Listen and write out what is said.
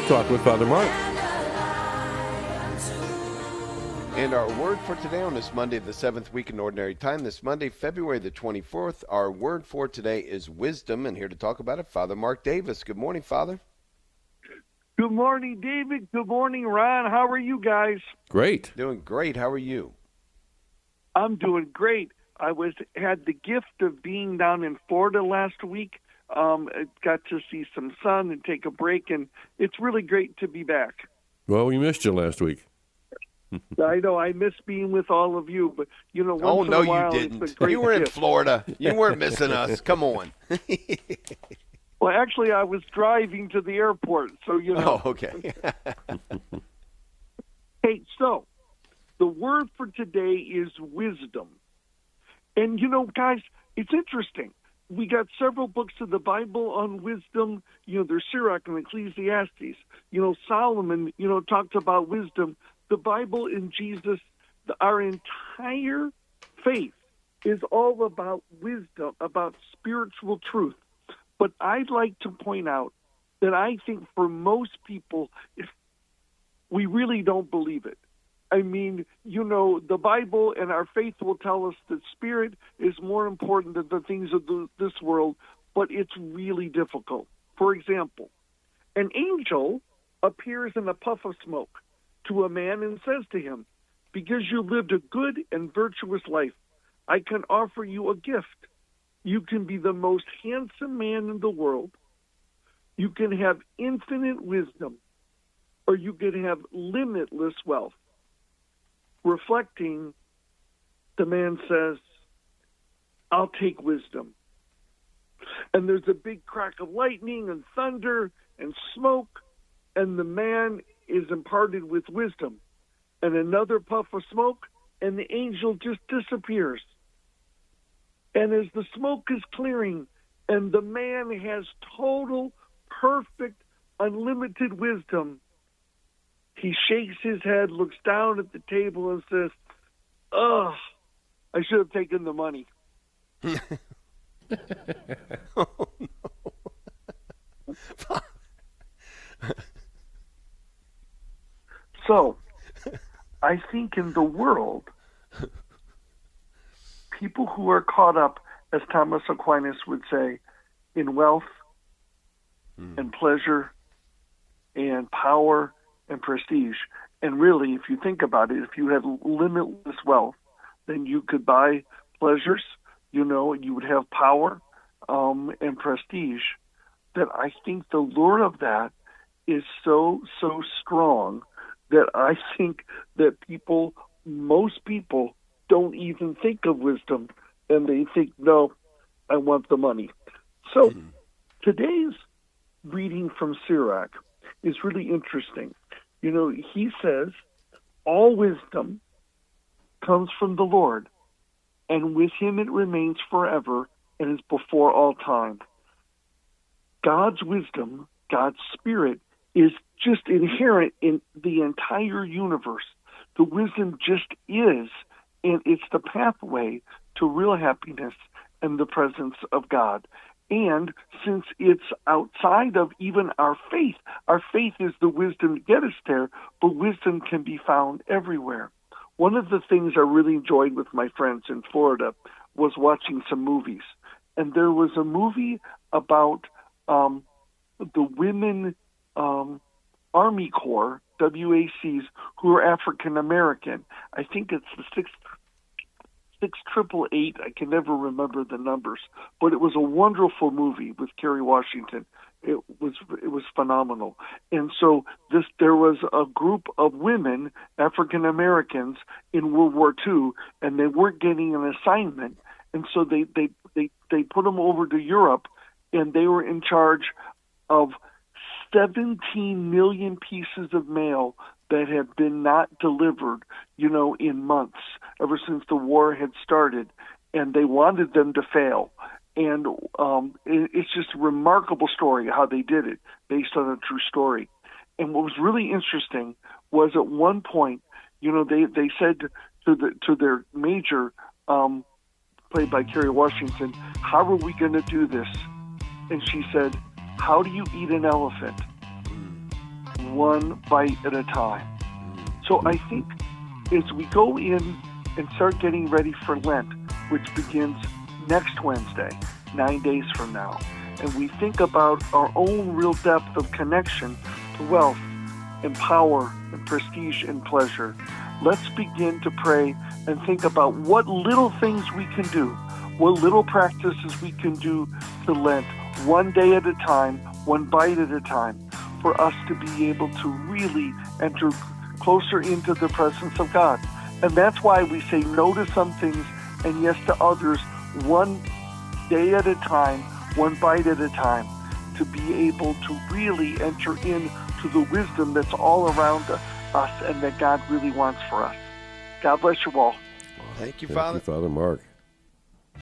Talk with Father Mark. And our word for today on this Monday, the 7th week in Ordinary Time, this Monday, February the 24th, our word for today is wisdom, and here to talk about it, Father Mark Davis. Good morning, Father. Good morning, David. Good morning, Ron. How are you guys? Great. Doing great. How are you? I'm doing great. I had the gift of being down in Florida last week. Got to see some sun and take a break, and it's really great to be back. Well, we missed you last week. I know. I miss being with all of you, but, once in a while, you didn't. It's a great You were in gift. Florida. You weren't missing us. Come on. Well, actually, I was driving to the airport, so Oh, okay. Hey, so the word for today is wisdom. And, guys, it's interesting. We got several books of the Bible on wisdom. There's Sirach and Ecclesiastes. Solomon, talked about wisdom. The Bible and Jesus, our entire faith is all about wisdom, about spiritual truth. But I'd like to point out that I think for most people, we really don't believe it. I mean, the Bible and our faith will tell us that spirit is more important than the things of this world, but it's really difficult. For example, an angel appears in a puff of smoke to a man and says to him, "Because you lived a good and virtuous life, I can offer you a gift. You can be the most handsome man in the world. You can have infinite wisdom, or you can have limitless wealth." Reflecting, the man says, "I'll take wisdom." And there's a big crack of lightning and thunder and smoke, and the man is imparted with wisdom. And another puff of smoke, and the angel just disappears. And as the smoke is clearing, and the man has total, perfect, unlimited wisdom, he shakes his head, looks down at the table, and says, "Ugh, I should have taken the money." Oh, no. So, I think in the world, people who are caught up, as Thomas Aquinas would say, in wealth and pleasure and power and prestige. And really, if you think about it, if you had limitless wealth, then you could buy pleasures, you would have power and prestige. That I think the lure of that is so strong that I think that most people don't even think of wisdom, and they think, no, I want the money. So today's reading from Sirach is really interesting. He says, all wisdom comes from the Lord, and with him it remains forever and is before all time. God's wisdom, God's spirit, is just inherent in the entire universe. The wisdom just is, and it's the pathway to real happiness and the presence of God. And since it's outside of even our faith is the wisdom to get us there, but wisdom can be found everywhere. One of the things I really enjoyed with my friends in Florida was watching some movies. And there was a movie about the women Army Corps, WACs, who are African American. I think it's the 6888. I can never remember the numbers, but it was a wonderful movie with Kerry Washington. It was phenomenal. And so there was a group of women, African Americans, in World War II, and they weren't getting an assignment, and so they put them over to Europe, and they were in charge of 17 million pieces of mail that had been not delivered, in months, ever since the war had started, and they wanted them to fail. And it's just a remarkable story how they did it, based on a true story. And what was really interesting was at one point, they said to their major, played by Kerry Washington, "How are we going to do this?" And she said, "How do you eat an elephant?" one bite at a time. So I think as we go in and start getting ready for Lent, which begins next Wednesday, 9 days from now, and we think about our own real depth of connection to wealth and power and prestige and pleasure, let's begin to pray and think about what little things we can do, what little practices we can do to Lent, one day at a time, one bite at a time, for us to be able to really enter closer into the presence of God. And that's why we say no to some things and yes to others, one day at a time, one bite at a time, to be able to really enter into the wisdom that's all around us and that God really wants for us. God bless you all. Thank you, Thank Father. you, Father Mark.